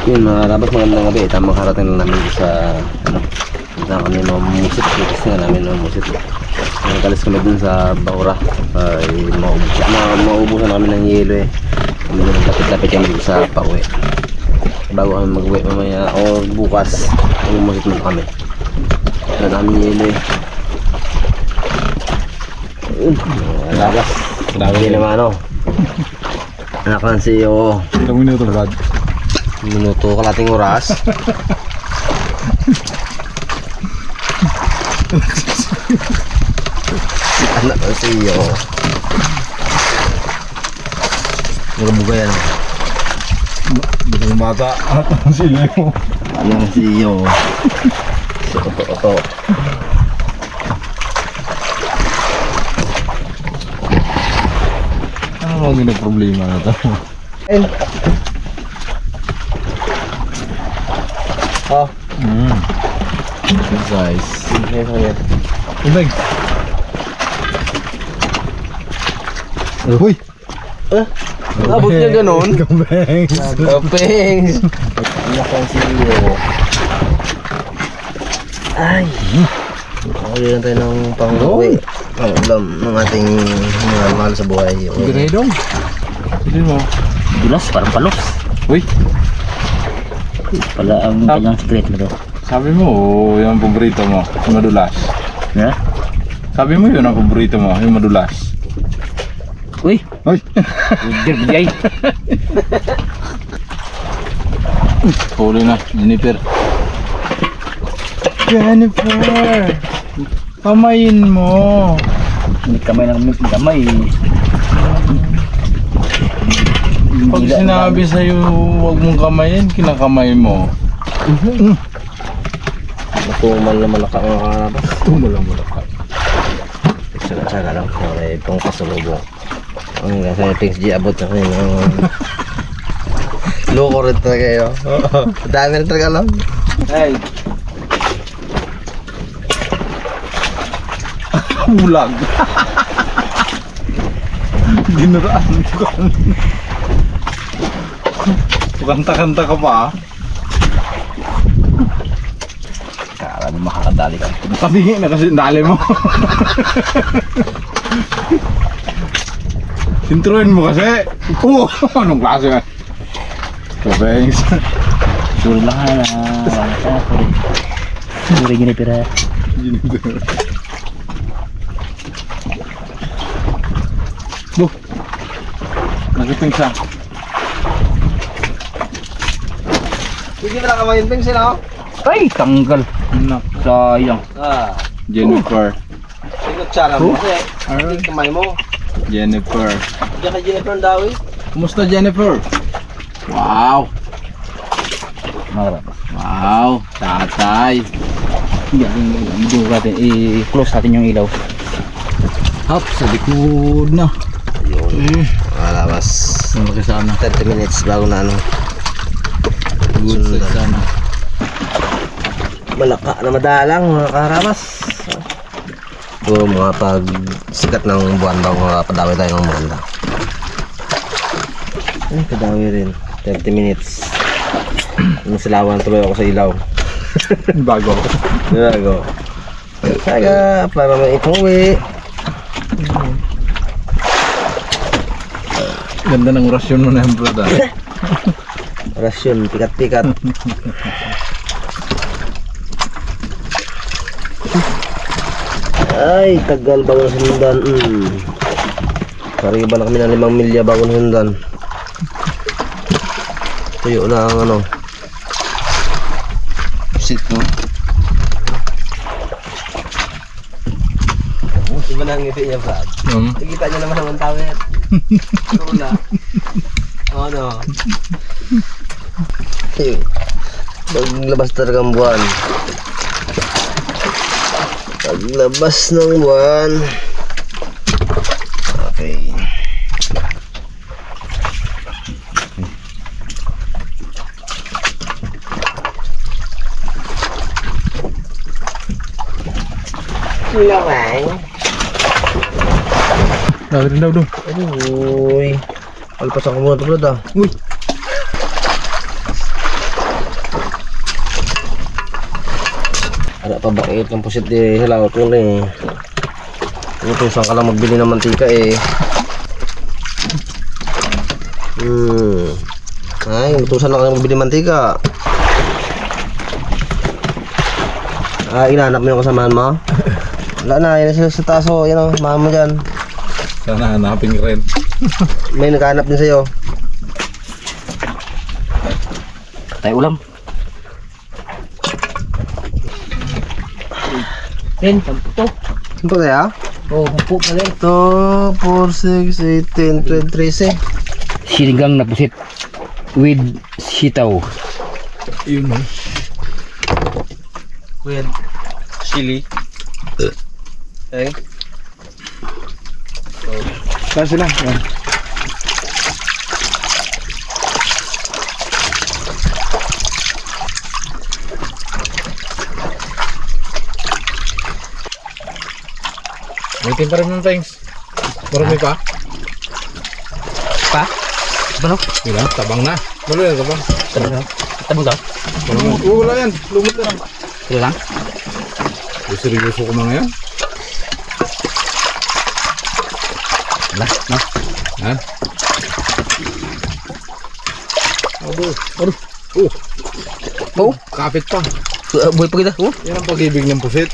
Yun mga karabas, magandang gabi. Tamang karating na namin sa kami mamusit. Kasi nga namin mamusit. Nagkalis kami dun sa Baura. Ay maubusan kami ng yelo eh. Kami dun lapit-lapit kami dun sa pauwi. Bago kami mag-uwi mamaya o bukas, mamusit muna kami. Wala namin yelo eh. Karabas. Hindi naman ano. Anak ng CEO. Ilang minuto Brad? Minuto, kalating oras. Anak ng CEO. Nagabugay yan. Bilang bata. Ang sila mo. Anak ng CEO. Si Oto-Oto. Ano ang ginaproblema na ito? Oh. Guys. Okay. Ibig. Uy! Abot niya ganun. Kambengs. Kapings. Anak ng CEO. Ay. Okay lang tayo ng pang-uwi. Ang ulam ng ating mga mahal sa buhay. Grenadong. Hindi mo. Dulas, parang palos. Uy! Pala ang kanyang secret na to. Sabi mo, yung paborito mo, yung madulas. Yeah? Sabi mo yun ang paborito mo, yung madulas. Uy! Uy! Dirjay! Huli na, Jennifer. Jennifer! Pamayin mo! Hindi kamay ng kamay. Pag sinabi sa'yo huwag mong kamayin, kinakamay mo. Matumal na malaka mga karabas. Tumulang mo lang. Saga lang. Okay, itong pasalubong. Ang kasi things G abot na kayo. Loko rin talaga kayo. Dami rin talaga lang. Hey! Bulag! Ginuraan ko. Kanta-kanta ka pa. Kala mo makakadali ka. Patingin na kasi dali mo. Introin mo kasi. Anong klase nga? Kabengs. Suri lang ha. Suri gini pira. Duh. Nagiting siya. Hindi mo lang kamayin ping sila. Ay! Tanggal! Nak. Sayang. Jennifer. Sinot tsara mo kasi. Hindi kamay mo. Jennifer. Diyan kay Jennifer ang dawi. Kumusta Jennifer? Wow. Marap. Wow. Tatay. Hindi natin i-close natin yung ilaw. Hop, sa likod na. Ayun. Malabas. Malaki sana. 30 minutes bago na ano. Good Sundan. sana. Malaka na madalang mga karabas. Siguro mga pag sikat ng buwan bago makapadawi tayo ng maganda. Ay, kadawi rin. 30 minutes. Nasilawan tuloy ako sa ilaw. Bago. Bago. Saga, para maipuwi. Ganda ng orasyon mo na yung brother. Rasyon, pikat-pikat. Ay, tagal bago nasundan. Kariba na kami ng 5 milya bago nasundan. Tuyo na ang ano. Sit no? Iba na ang ngiti niya, Brad. Nakikita niya naman ang tawid. Wala. Oo, no. Tuyo. Paglabas talaga ang buwan. Paglabas ng buwan. Okay. Lamang. Dami rin daw doon. Uy. Alpas ako muna ito, Brad, ah. Uy. Wala pa ba kayo ng pusit di hilaw ko eh. Ito saan ka lang magbili ng mantika eh. Ay, utusan na ka lang magbili ng mantika. Inaanap mo yung kasamahan mo? Wala na, yan sila sa taso. Yan o, samahan mo dyan. Sana hanapin rin. May naghahanap din sa'yo. Tayo ulam. Ren, tampo to. Saan kaya? Oh, hampo pa rin. 2, 4, 6, 8, 10, 12, 13. Sinigang na pusit with sitaw. Yun mo. With chili. Okay. Saan sila? Yan. Waiting pa rin ng things. Marami pa? Pa? Ano? Wala, tabang na. Wala yan, tabang. Tabang daw? Wala yan, lumot na lang. Sila lang? Seryoso ko mga yan. Wala, no? Ha? Abo. Oh, Oh, kapit pa. buhay pa kita. Oh. Yan ang pag-ibig ng pusit.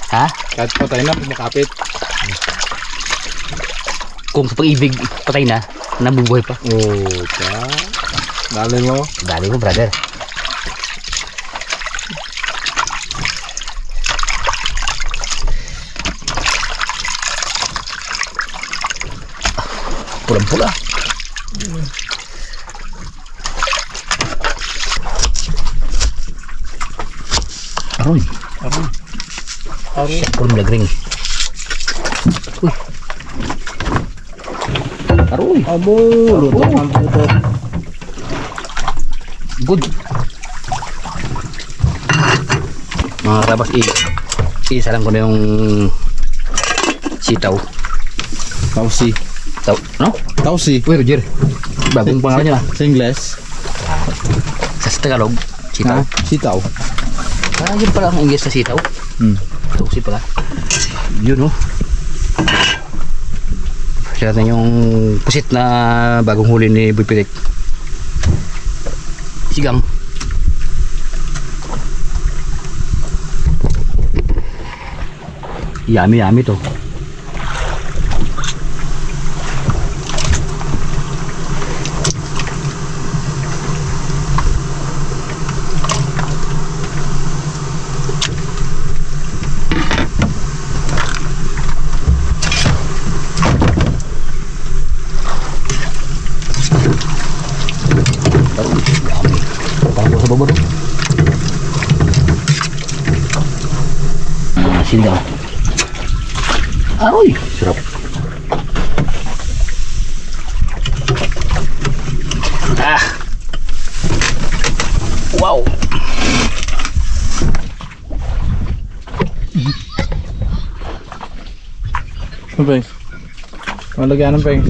Ha? Kahit patay na, makapit. Kung sa pag-ibig patay na, nabubuhay pa. Oh, ta. Dali mo. Dali mo, brother. Pulang-pula. Aroy. Pulang lagring. Uy. Aroy. Abo, lutok ang puto. Good. Mga karabas, isa lang ko na yung sitaw. Tausi. No? Tausi. Uy, Roger. Bagong pangalan niya. Sa Ingles. Sa Tagalog, sitaw. Sitaw. Yun pala ang English na sitaw. Tuksi pala. Yun, oh. Siya na yung pusit na bagong huli ni Boy Pirik. Sigang. Yummy to. Parang sa baba doon. Sinigang. Aroy, sarap. Wow. Ano ba yun? Malagyan ng peng.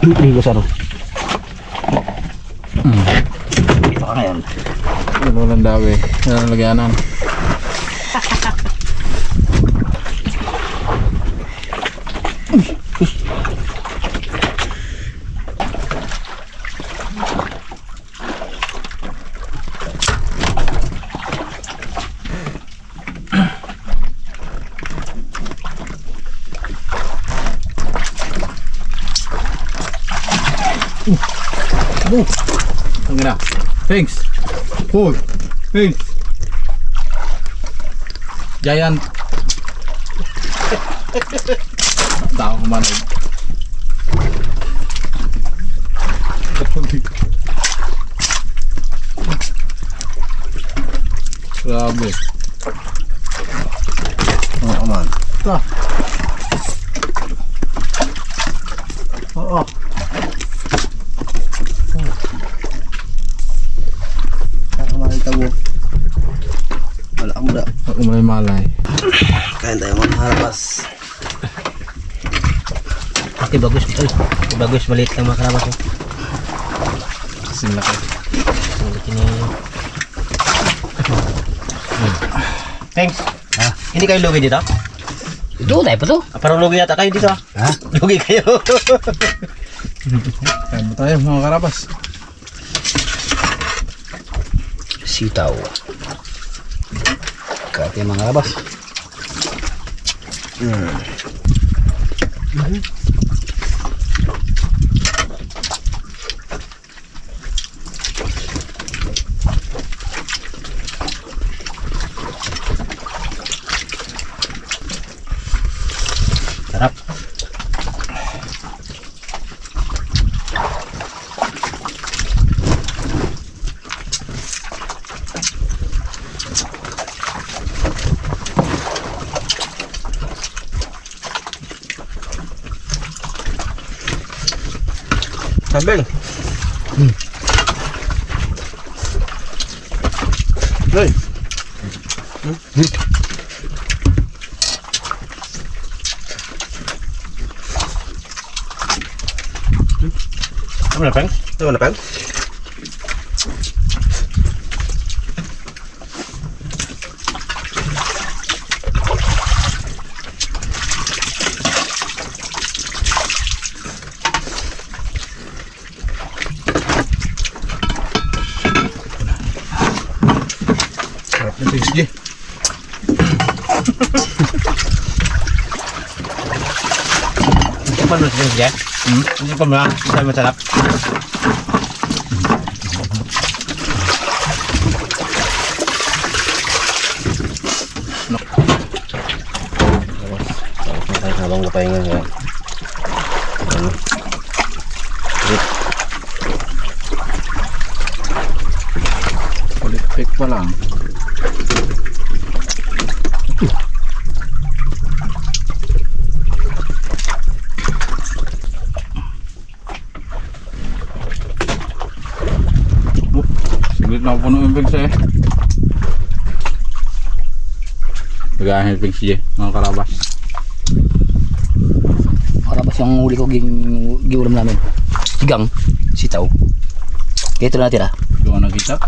Hindi ko sarap. Ito ka ngayon. Ano lang daw eh. Yan ang lagyanan. Ang gina. Thanks. Cool. Thanks. Giant. Tao kumanog. Grabe. Oo man. Ito. Oo. Tabo. Wala ka muna. Ako may malay. Kain tayo mga harapas. Ito bagus. Bagus maliit lang mga karabas. Kasing laki. Ang laki ni Thanks. Hindi kayo lugi dito? Ito, tayo pa to. Parang lugi yata kayo dito. Ha? Lugi kayo. Kaya mo tayo mga karabas. Sitaw. Kaya mga karabas. Sarap. Sambel. Loy. Ano na, Peng? Ano na, Peng? Sarap na TSG. Hindi pa nung siya. Hindi pa mga. Sabi masarap. Tapos na tayo habang napahinga nga. Ano? Kulit pa lang. Siglit na puno yung pigs eh. Nagahin yung pigs mga karabas. Karabas yung huli ko giulam namin. Tigang, sitaw. Kaya ito na natira. Doon nakita.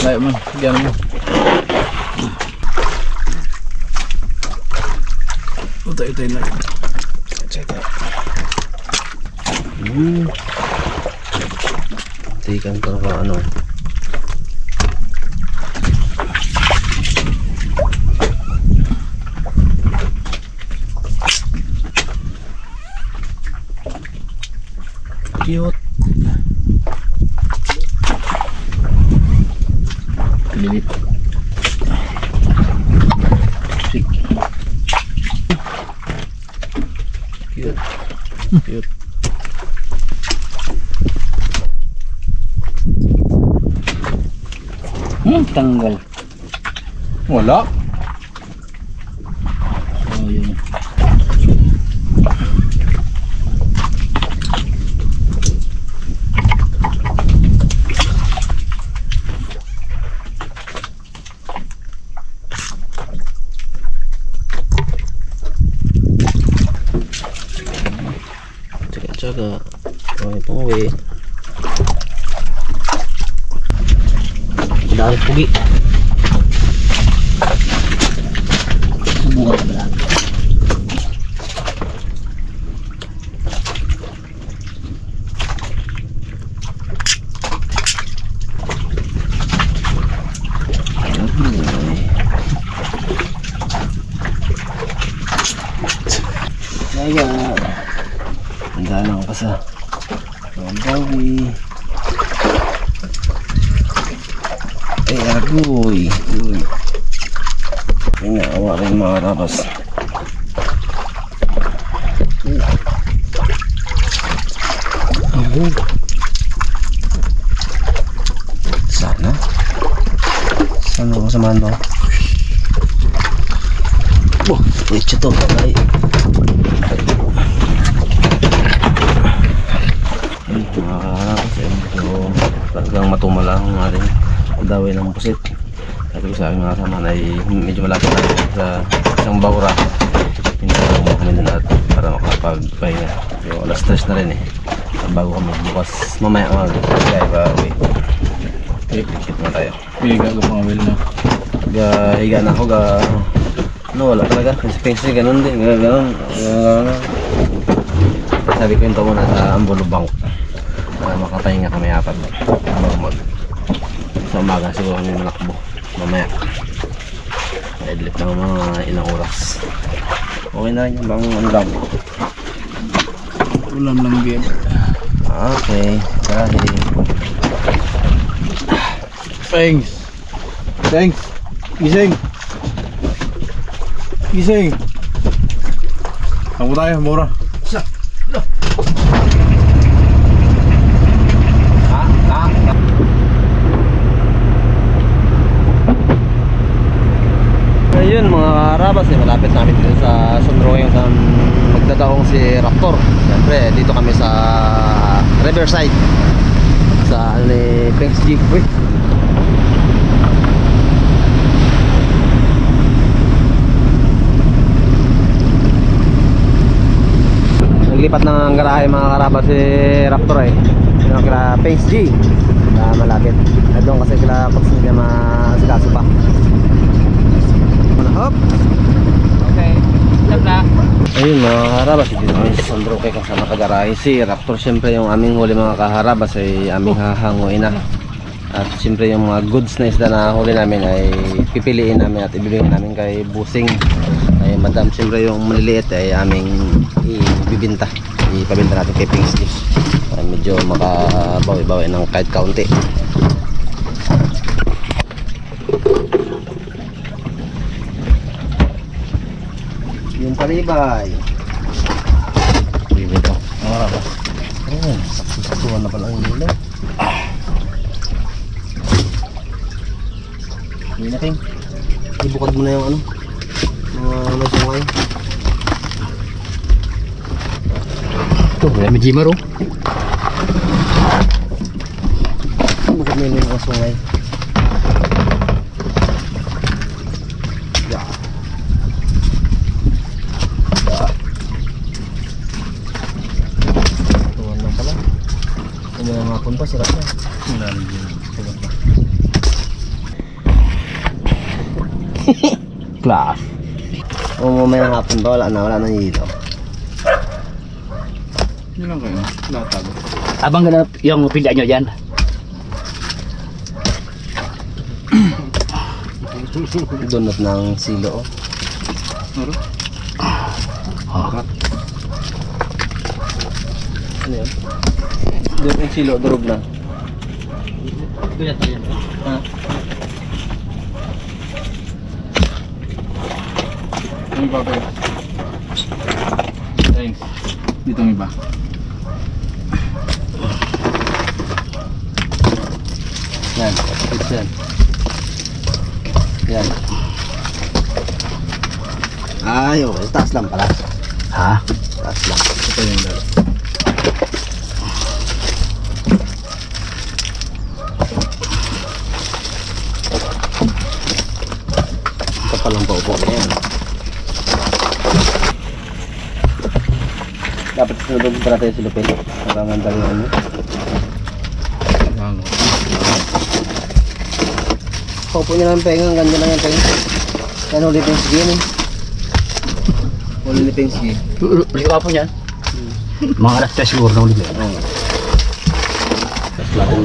Layo man, sigyan mo. Utay-utay na. Tikan pa ka ano. Cute. Lilit. Cute. Cute. Tanggal. Wala. Oh, yun. Tsaga-tsaga. Okay, pangawi. Dahil pugi. Bunga pala. Kaya. Handa lang pa sa bawi. Ay, agoy. Uy. Ay, naawa rin mga karabas. Sana. Sana ako samahan mo. Oh, ito to. Ay. Mga karabas. hanggang matumala ang ating dawin ng pusit. Sabi ko sa aking mga kasama na medyo malapit na sa isang bahura. Pinagkaroon mo kami doon at para makapagpahinga. So, alas 3 na rin eh. Bago kami bukas mamaya mag-kaya pa uwi. Ikit na tayo. Higa ko pang will na. Higa na ako ano, wala talaga. Kasi ganun din. Ganun. Sabi ko yung muna sa Ambolo Bank. Makapahinga kami apat. Bago sa umaga siguro kami malakbo. Mamaya. Idlip lang mga ilang oras. Okay na rin yung bang ano lang. Ulam lang din. Okay. Dahil. Thanks. Thanks. Gising. Gising. Ako tayo, mura. Ayun mga karabas malapit namin dito sa Sunroy sa magdadaong si Raptor. Siyempre dito kami sa Riverside sa Pengs G. Naglipat ng garahe mga karabas si Raptor yung kila Pengs G na malapit doon kasi kila Pax nila masikaso pa. Hop. Okay. Stop na. Ayun mga kaharabas, dito kami sa San Roque kasama kagarahe si Raptor. Siyempre yung aming huli mga kaharabas ay aming hahanguin na. At siyempre yung mga goods na isda na huli namin ay pipiliin namin at ibibigay namin kay Busing. Ay madam, siyempre yung maliliit ay aming ibibinta. Ipabinta natin kay Pingsky. Ay medyo makabawi-bawi ng kahit kaunti. Yung palibay. Bibig ko. Ayan, saksuhan na pala ang nila. Hindi na King. Ibukad mo na yung ano. Mga sungay. Ito, may jimmer oh. Ibukad mo yung mga sungay. Hapon pa, sirap na. Class. O may hapon ba? Wala na dito. Yun lang kayo. Latag. Abang ganap yung pilihan nyo dyan. Donut ng silo. Ano? Ano yun? Doon yung silo, durog na. Doon yata yan. Ha? Yung iba kayo. Thanks. Dito ang iba. Yan, fix yan. Yan. Ay, okay. Taas lang pala. Ha? Taas lang. Ito yung dala. Palang paupo na yan. Dapat sinunod para tayo silupin. Nakangandal na ano. Bango. Paupo niya lang pengang. Ganda lang yung pengang. Yan ulit yung sige eh. Ulit yung sige. Ulit ka po niyan. Mga alas 3 siguro na ulit.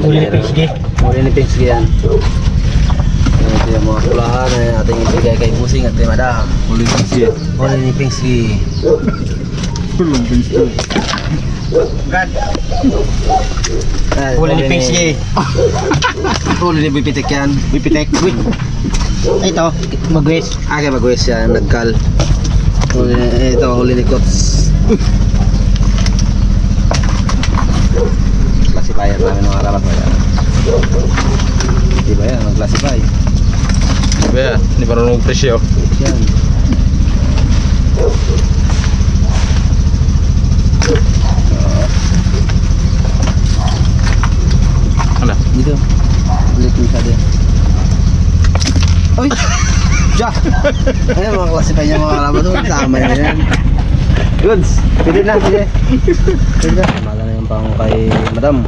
Ulit yung sige. Ulit yung sige yan. Ito yung mga kulahan na ating ibigay kay Busing at kay Madam. Ulit yung sige. Ulit ni Pingsky. Tulong pinski. Huli ni Pingsky. Huli ni Bipitek yan. Bipitek. Uy. Ito, magwes. Kay Bagwes yan, nagkal. Ito, huli ni Kots. Classifier namin mga karapat mo yan. Diba yan, mag-classify. Diba yan? Hindi marunong presyo. Yan. Ano? Dito. Ulit yung sabi. Uy! Diya! Ayan mga klase pa niya mga kalaban doon. Tama na yan. Goods! Pwede na, pwede. Pwede na. Mala na yung pang kay madam.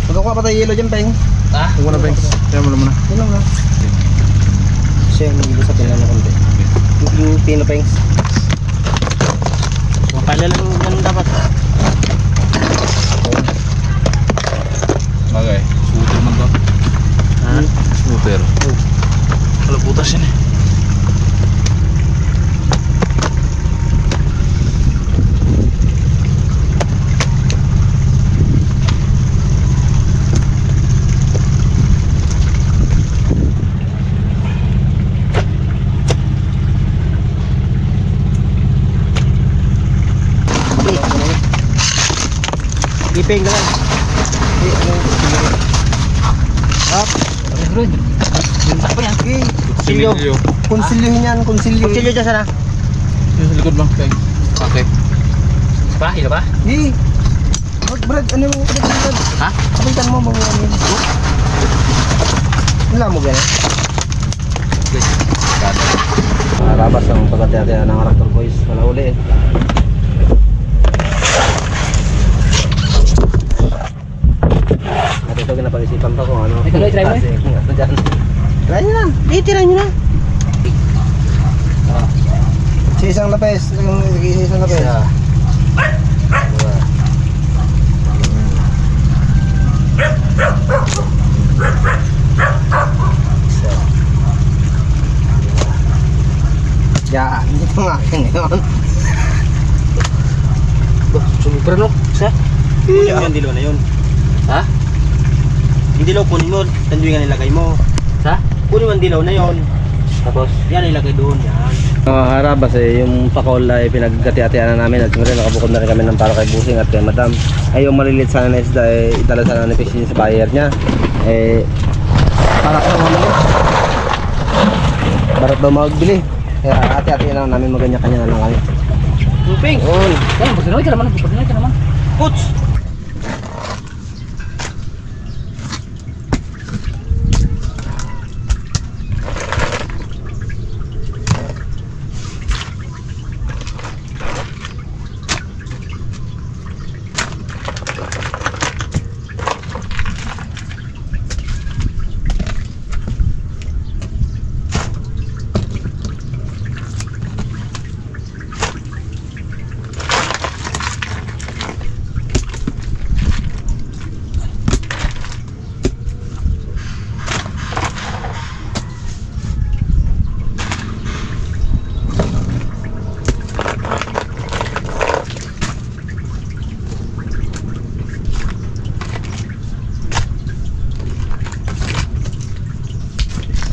Magkakuha pa tayo yelo dyan, Peng. Ah? Huwag mo na, Pengs. Kaya mo na. Yun lang na. Siya yung nilo sa pinala na konti. Yung pino, Pengs. Kung pala lang ganun dapat. Bagay. Scooter man to. Ha? Scooter. Wala putas yun eh. Ipeng lang. Apa yan? Silyo. Konsilyohin yan, konsilyo. Silyo dyan sana. Yung sa likod lang, Peng. Okay. Pa? Hilo pa? Hey! Brad, ano yung kapitan? Ha? Kapitan mo, mga ano yun. Wala mo gano'n? Rabas ang pagkatiyataya ng Raptor Boys. Wala uli eh. At ito ginapag-isipan pa kung ano. Ay, tuloy, try mo eh. Kasi, ano dyan. Tira nyo na. Tira nyo na. Sa isang lapes. Sa isang lapes. Isa. Dua. Isa. Ya, hindi ko nga akin yun. Sumubra no? Isa? Kunin mo yung dilaw na yun. Ha? Yung dilaw kunin mo. Tanduin nga nilagay mo. Isa? Kunin mo yung dilaw na yun. Tapos? Yan ilagay doon. Yan. Harabas eh, yung pakol ay pinagkati-atian na namin at siyempre nakabukod na rin kami ng para kay Busing at kay Madam. Ay yung malilit sana na isda ay itala sana ni Fish sa buyer niya. Eh, para ka naman mo. Barat daw magbili. Kaya ati-ati na namin maganya-kanya na lang kami. Ipeng. Yun. Yan, pagdinoy ka naman. Pagdinoy ka naman. Puts.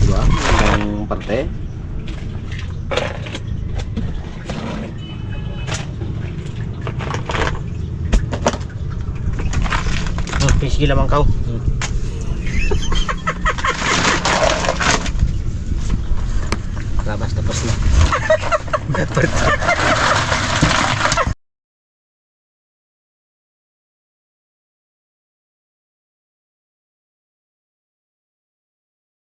Diba? Ang parte. Sige lamang kau. Labas tapos na.